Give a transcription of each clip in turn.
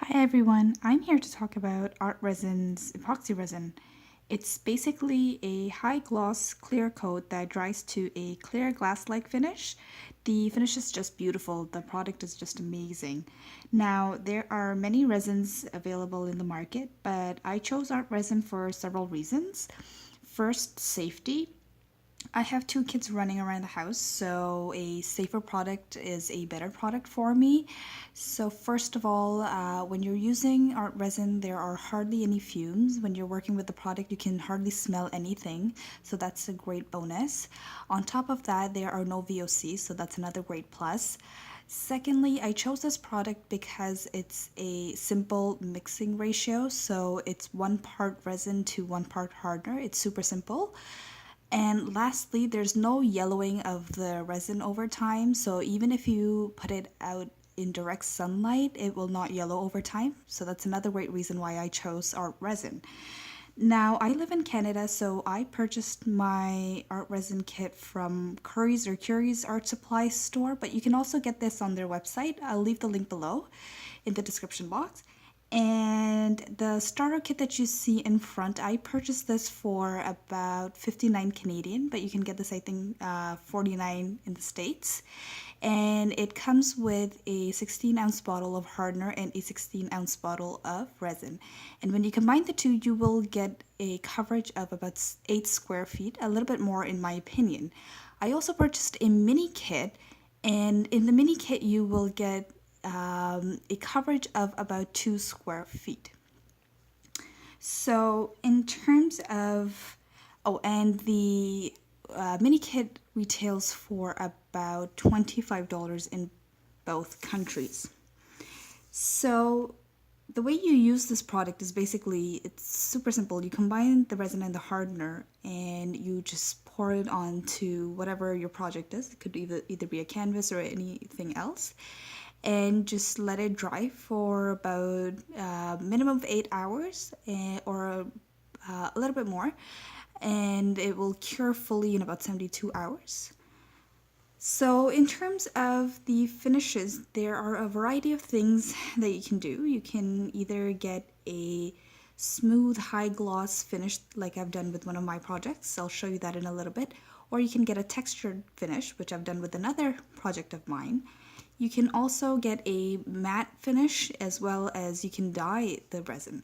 Hi everyone, I'm here to talk about ArtResin's epoxy resin. It's basically a high gloss clear coat that dries to a clear glass like finish. The finish is just beautiful, the product is just amazing. Now, there are many resins available in the market, but I chose ArtResin for several reasons. First, safety. I have two kids running around the house, so a safer product is a better product for me. So, first of all, when you're using art resin, there are hardly any fumes. When you're working with the product, you can hardly smell anything, so that's a great bonus. On top of that, there are no VOCs, so that's another great plus. Secondly, I chose this product because it's a simple mixing ratio, so it's 1 part resin to 1 part hardener. It's super simple. And lastly, there's no yellowing of the resin over time, so even if you put it out in direct sunlight, it will not yellow over time. So that's another great reason why I chose art resin. Now, I live in Canada, so I purchased my art resin kit from Curry's art supply store, but you can also get this on their website. I'll leave the link below in the description box. And the starter kit that you see in front, I purchased this for about 59 Canadian, but you can get this, I think, 49 in the States. And it comes with a 16-ounce bottle of hardener and a 16-ounce bottle of resin. And when you combine the two, you will get a coverage of about 8 square feet, a little bit more in my opinion. I also purchased a mini kit, and in the mini kit, you will get a coverage of about 2 square feet. So, in terms of, oh, and the mini kit retails for about $25 in both countries. So, the way you use this product is basically it's super simple. You combine the resin and the hardener, and you just pour it onto whatever your project is. It could either be a canvas or anything else, and just let it dry for about minimum of 8 hours or a little bit more, and it will cure fully in about 72 hours. So, in terms of the finishes, there are a variety of things that you can do. You can either get a smooth, high gloss finish, like I've done with one of my projects. I'll show you that in a little bit. Or you can get a textured finish, which I've done with another project of mine. You can also get a matte finish, as well as you can dye the resin.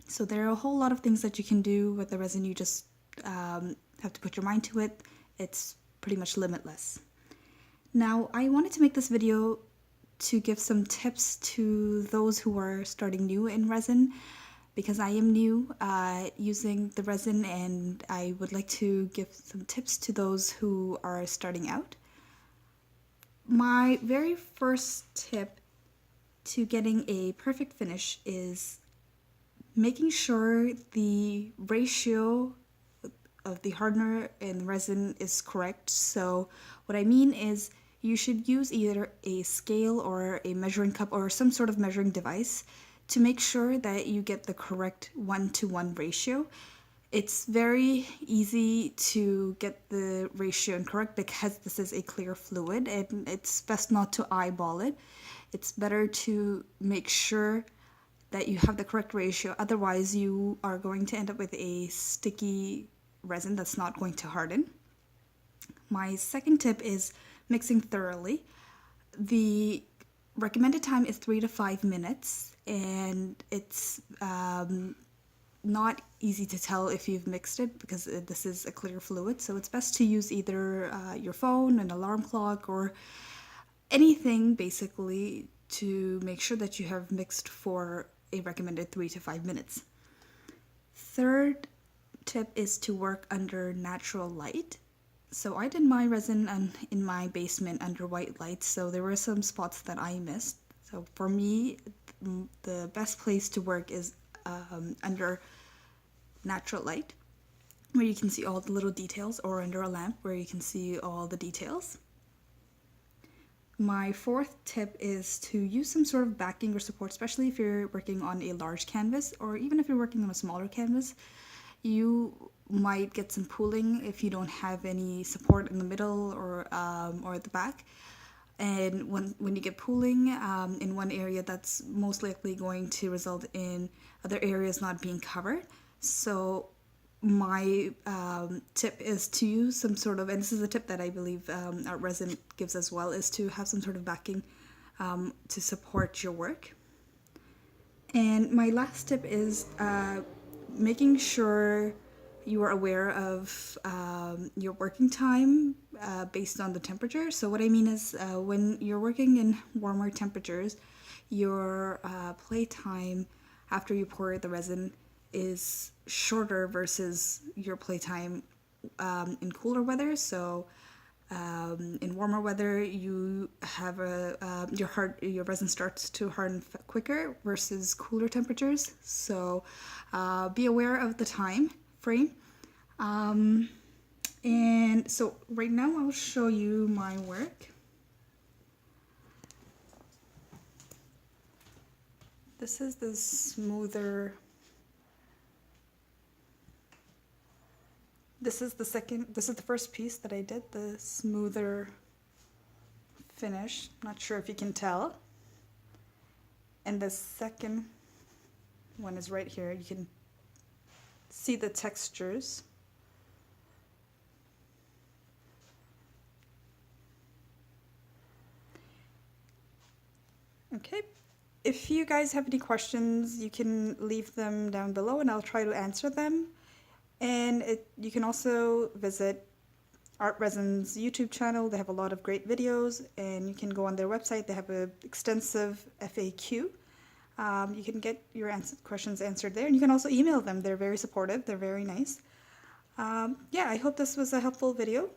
So, there are a whole lot of things that you can do with the resin. You just have to put your mind to it. It's pretty much limitless. Now, I wanted to make this video to give some tips to those who are starting new in resin, because I am new using the resin, and I would like to give some tips to those who are starting out. My very first tip to getting a perfect finish is making sure the ratio of the hardener and resin is correct. So what I mean is you should use either a scale or a measuring cup or some sort of measuring device to make sure that you get the correct 1-to-1 ratio. It's very easy to get the ratio incorrect because this is a clear fluid, and it's best not to eyeball it. It's better to make sure that you have the correct ratio, otherwise you are going to end up with a sticky resin that's not going to harden. My second tip is mixing thoroughly. The recommended time is 3 to 5 minutes, and it's not easy to tell if you've mixed it because this is a clear fluid. So it's best to use either your phone, an alarm clock, or anything basically to make sure that you have mixed for a recommended 3 to 5 minutes. Third tip is to work under natural light. So I did my resin in my basement under white light, so there were some spots that I missed. So for me, the best place to work is under natural light, where you can see all the little details, or under a lamp where you can see all the details. My fourth tip is to use some sort of backing or support, especially if you're working on a large canvas, or even if you're working on a smaller canvas. You might get some pooling if you don't have any support in the middle or at the back. And when you get pooling in one area, that's most likely going to result in other areas not being covered. So my tip is to use some sort of, and this is a tip that I believe ArtResin gives as well, is to have some sort of backing to support your work. And my last tip is making sure you are aware of your working time based on the temperature. So what I mean is when you're working in warmer temperatures, your play time after you pour the resin is shorter versus your play time in cooler weather. So in warmer weather, you have your resin starts to harden quicker versus cooler temperatures. So be aware of the time frame. And so right now I'll show you my work. This is the smoother. This is the first piece that I did, the smoother finish. Not sure if you can tell. And the second one is right here. You can see the textures. Okay. If you guys have any questions, you can leave them down below and I'll try to answer them. And you can also visit ArtResin's YouTube channel. They have a lot of great videos, and you can go on their website. They have an extensive FAQ. You can get your questions answered there, and you can also email them. They're very supportive. They're very nice. Yeah, I hope this was a helpful video.